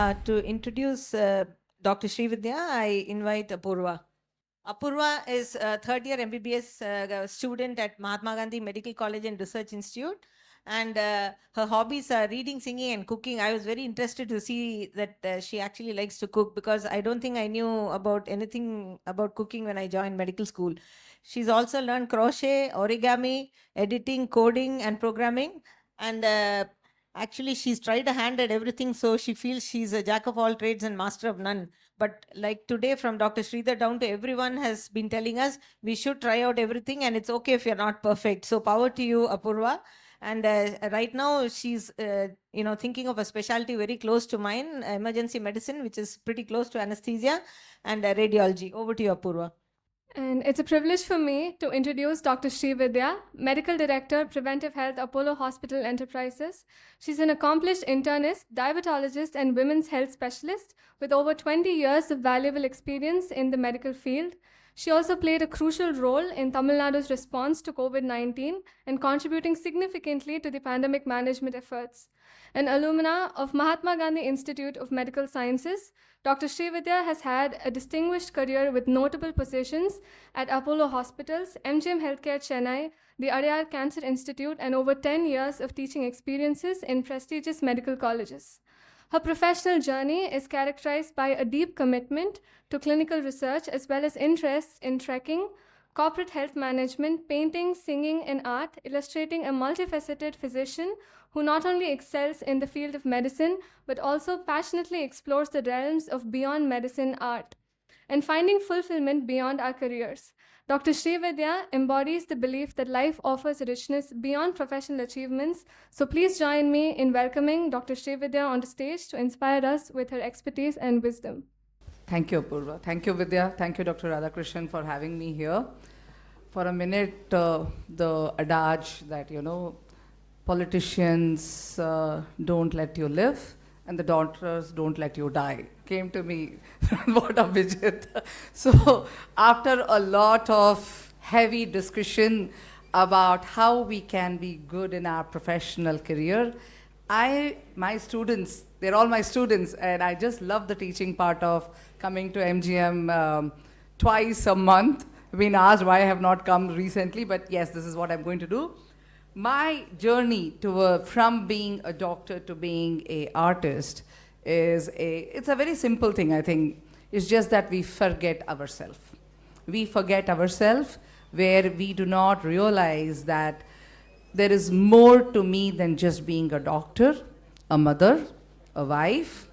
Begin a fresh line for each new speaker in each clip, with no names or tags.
To introduce Dr. Shreevidya, I invite Apurva. Apurva is a third year MBBS student at Mahatma Gandhi Medical College and Research Institute. And her hobbies are reading, singing, and cooking. I was very interested to see that she actually likes to cook, because I don't think I knew about anything about cooking when I joined medical school. She's also learned crochet, origami, editing, coding, and programming. And actually, she's tried a hand at everything, so she feels she's a jack of all trades and master of none. But like today, from Dr. Sridhar down to everyone has been telling us we should try out everything, and it's okay if you're not perfect. So power to you, Apurva. And right now, she's thinking of a specialty very close to mine, emergency medicine, which is pretty close to anesthesia, and radiology. Over to you, Apurva.
And it's a privilege for me to introduce Dr. Shreevidya, Medical Director, Preventive Health, Apollo Hospital Enterprises. She's an accomplished internist, diabetologist, and women's health specialist with over 20 years of valuable experience in the medical field. She also played a crucial role in Tamil Nadu's response to COVID-19 and contributing significantly to the pandemic management efforts. An alumna of Mahatma Gandhi Institute of Medical Sciences, Dr. Shreevidya has had a distinguished career with notable positions at Apollo Hospitals, MGM Healthcare Chennai, the Adyar Cancer Institute, and over 10 years of teaching experiences in prestigious medical colleges. Her professional journey is characterized by a deep commitment to clinical research as well as interests in trekking, corporate health management, painting, singing, and art, illustrating a multifaceted physician who not only excels in the field of medicine, but also passionately explores the realms of beyond medicine art and finding fulfillment beyond our careers. Dr. Shreevidya embodies the belief that life offers richness beyond professional achievements. So please join me in welcoming Dr. Shreevidya on the stage to inspire us with her expertise and wisdom.
Thank you, Apurva. Thank you, Vidya. Thank you, Dr. Radhakrishnan, for having me here. For a minute, the adage that, politicians don't let you live and the doctors don't let you die came to me. What a Vijit. So after a lot of heavy discussion about how we can be good in our professional career, my students, they're all my students, and I just love the teaching part of coming to MGM twice a month. I've been asked why I have not come recently, but yes, this is what I'm going to do. My journey from being a doctor to being an artist it's a very simple thing, I think. It's just that we forget ourselves. We forget ourselves, where we do not realize that there is more to me than just being a doctor, a mother, a wife,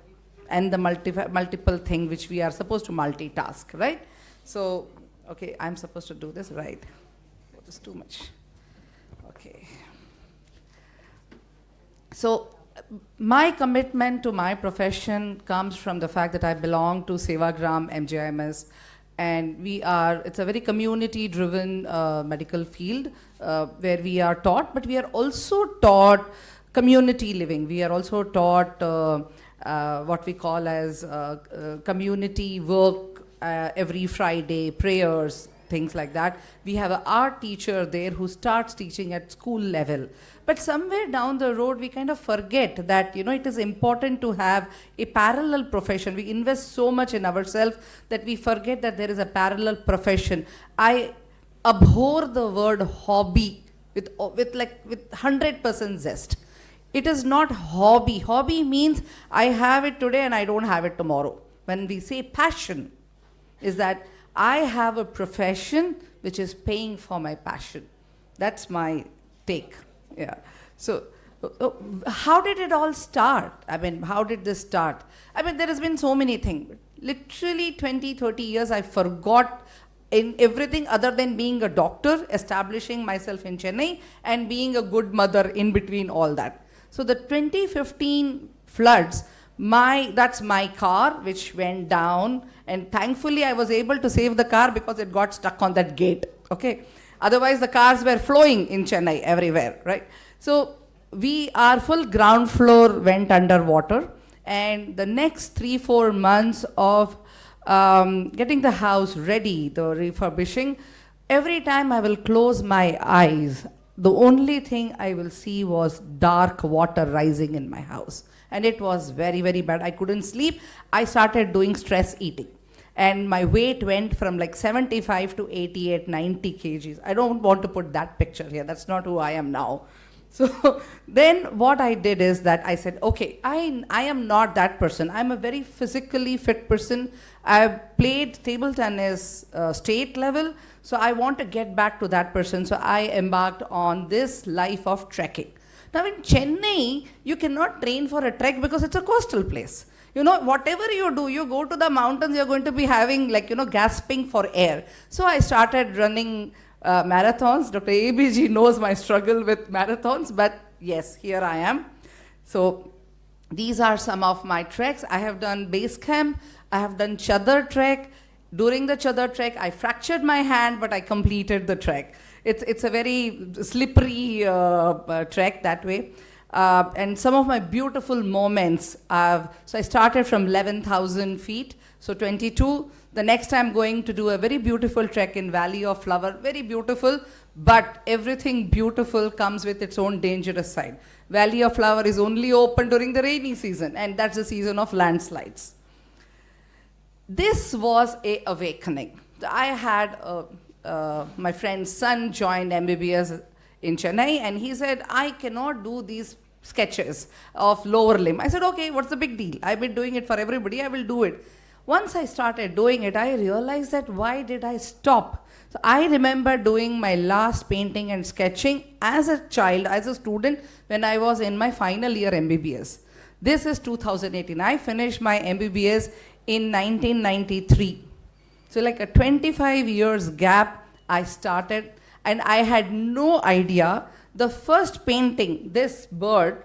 and the multiple thing which we are supposed to multitask, right? So, okay, I'm supposed to do this, right? What is too much? Okay. So, my commitment to my profession comes from the fact that I belong to Sevagram MGIMS, and it's a very community-driven medical field where we are taught, but we are also taught community living. We are also taught what we call as community work every Friday, prayers, things like that. We have an art teacher there who starts teaching at school level. But somewhere down the road, we kind of forget that, it is important to have a parallel profession. We invest so much in ourselves that we forget that there is a parallel profession. I abhor the word hobby with 100% zest. It is not hobby. Hobby means I have it today and I don't have it tomorrow. When we say passion, is that I have a profession which is paying for my passion. That's my take. Yeah. So, how did it all start? How did this start? There has been so many things. Literally 20, 30 years, I forgot in everything other than being a doctor, establishing myself in Chennai, and being a good mother in between all that. So the 2015 floods, that's my car which went down, and thankfully I was able to save the car because it got stuck on that gate. Okay. Otherwise, the cars were flowing in Chennai everywhere, right? So our full ground floor went underwater, and the next 3-4 months of getting the house ready, the refurbishing, every time I will close my eyes, the only thing I will see was dark water rising in my house. and it was very, very bad. I couldn't sleep. I started doing stress eating. And my weight went from like 75 to 88, 90 kgs. I don't want to put that picture here. That's not who I am now. So then what I did is that I said, okay, I am not that person. I'm a very physically fit person. I've played table tennis state level, so I want to get back to that person. So I embarked on this life of trekking. Now in Chennai, you cannot train for a trek because it's a coastal place. You know, whatever you do, you go to the mountains, you're going to be having like, you know, gasping for air. So I started running marathons. Dr. ABG knows my struggle with marathons, but yes, here I am. So these are some of my treks. I have done base camp. I have done Chadar trek. During the Chadar trek, I fractured my hand, but I completed the trek. It's a very slippery trek that way. And some of my beautiful moments, so I started from 11,000 feet, so 22. The next I'm going to do a very beautiful trek in Valley of Flower, very beautiful, but everything beautiful comes with its own dangerous side. Valley of Flower is only open during the rainy season, and that's the season of landslides. This was a awakening. I had my friend's son joined MBBS in Chennai, and he said, I cannot do these sketches of lower limb. I said, okay, what's the big deal? I've been doing it for everybody, I will do it. Once I started doing it, I realized that why did I stop? So I remember doing my last painting and sketching as a child, as a student, when I was in my final year MBBS. This is 2018. I finished my MBBS in 1993. So like a 25 years gap, I started, and I had no idea. The first painting, this bird,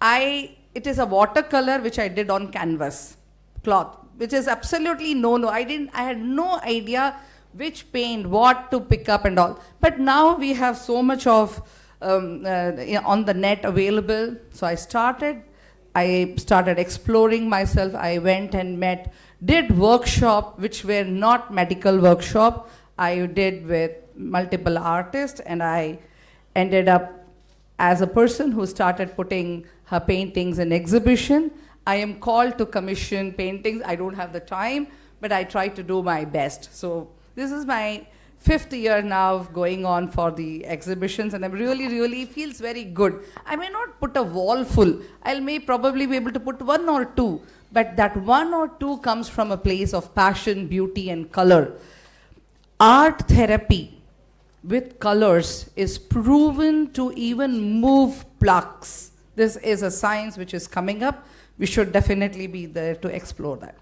it is a watercolor which I did on canvas, cloth, which is absolutely no. I had no idea which paint, what to pick up and all. But now we have so much of on the net available. So I started exploring myself. I went and did workshop which were not medical workshop. I did with multiple artists, and I ended up as a person who started putting her paintings in exhibition. I am called to commission paintings. I don't have the time, but I try to do my best. So this is my 5th year now of going on for the exhibitions, and I'm really feels very good. I may not put a wall full. I may probably be able to put 1 or 2, but that 1 or 2 comes from a place of passion, beauty, and color. Art therapy with colors is proven to even move plaques. This is a science which is coming up. We should definitely be there to explore that.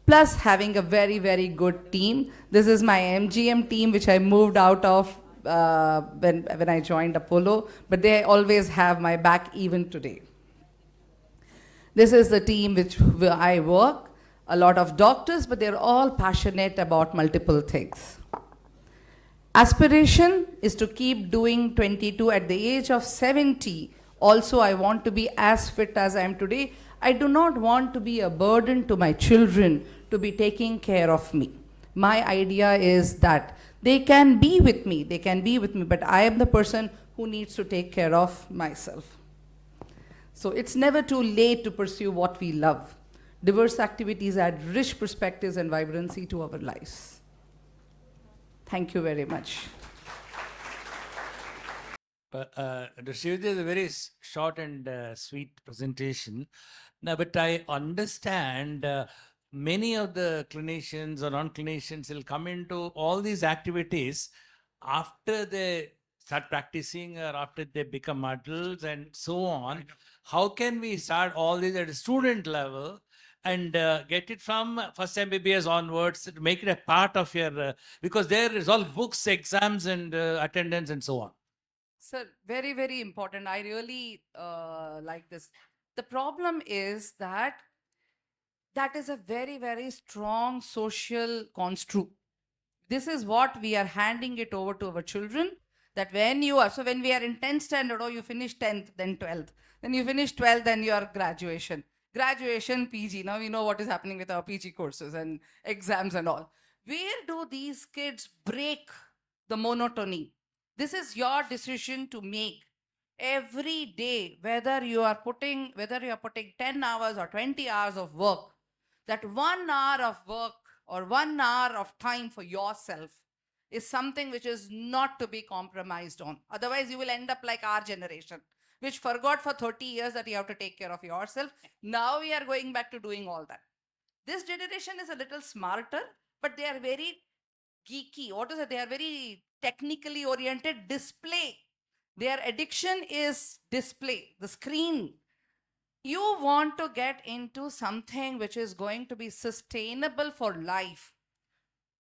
Plus having a very good team. This is my MGM team which I moved out of when I joined Apollo, but they always have my back even today. This is the team which I work. A lot of doctors, but they're all passionate about multiple things. Aspiration is to keep doing 22 at the age of 70. Also, I want to be as fit as I am today. I do not want to be a burden to my children to be taking care of me. My idea is that they can be with me, but I am the person who needs to take care of myself. So it's never too late to pursue what we love. Diverse activities add rich perspectives and vibrancy to our lives. Thank you very much.
Dr. Shreevidya is a very short and sweet presentation. Now, but I understand many of the clinicians or non-clinicians will come into all these activities after they start practicing or after they become adults and so on. How can we start all these at a student level and get it from first MBBS onwards to make it a part of your, because there is all books, exams and attendance and so on.
Sir, very important. I really like this. The problem is that is a very strong social construct. This is what we are handing it over to our children, that when we are in 10th standard, you finish 10th, then 12th. Then you finish 12th, then your graduation. Graduation, PG. Now we know what is happening with our PG courses and exams and all. Where do these kids break the monotony? This is your decision to make. every day, whether you are putting 10 hours or 20 hours of work, that 1 hour of work or 1 hour of time for yourself is something which is not to be compromised on. Otherwise, you will end up like our generation, which forgot for 30 years that you have to take care of yourself. Now we are going back to doing all that. This generation is a little smarter, but they are very geeky. What is it? They are very technically oriented. Display. Their addiction is display, the screen. You want to get into something which is going to be sustainable for life.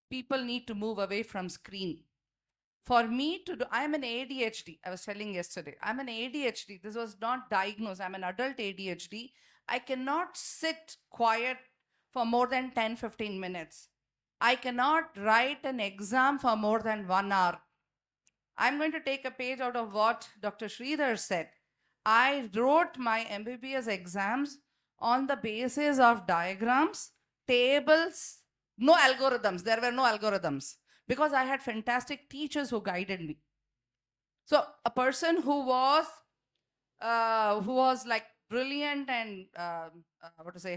People need to move away from screen. For me to do, I'm an ADHD. I was telling yesterday, I'm an ADHD. This was not diagnosed. I'm an adult ADHD. I cannot sit quiet for more than 10-15 minutes. I cannot write an exam for more than 1 hour. I'm going to take a page out of what Dr. Shreevidya said. I wrote my MBBS exams on the basis of diagrams, tables, no algorithms. There were no algorithms because I had fantastic teachers who guided me. So a person who was like brilliant and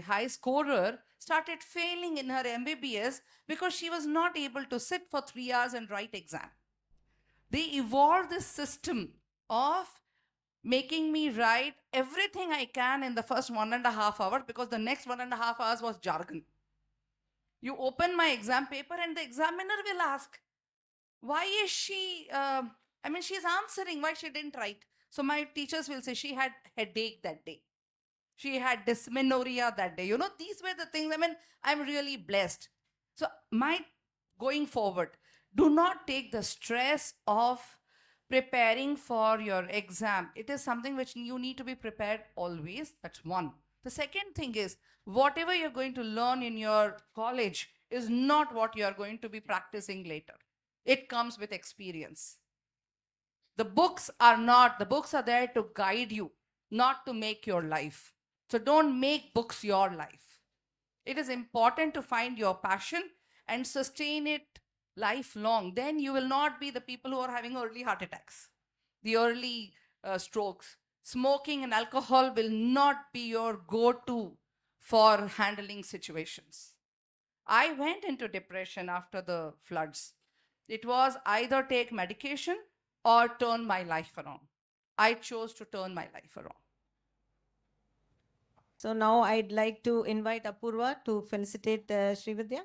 high scorer started failing in her MBBS because she was not able to sit for 3 hours and write exam. They evolved this system of making me write everything I can in the first 1.5 hours because the next 1.5 hours was jargon. You open my exam paper and the examiner will ask, why is she, she's answering why she didn't write. So my teachers will say she had headache that day. She had dysmenorrhea that day. These were the things. I'm really blessed. So going forward, do not take the stress of preparing for your exam. It is something which you need to be prepared always. That's one. The second thing is, whatever you're going to learn in your college is not what you are going to be practicing later. It comes with experience. The books are there to guide you, not to make your life. So don't make books your life. It is important to find your passion and sustain it lifelong. Then you will not be the people who are having early heart attacks, the early strokes. Smoking and alcohol will not be your go-to for handling situations. I went into depression after the floods. It was either take medication or turn my life around. I chose to turn my life around.
So now I'd like to invite Apurva to felicitate Shreevidya.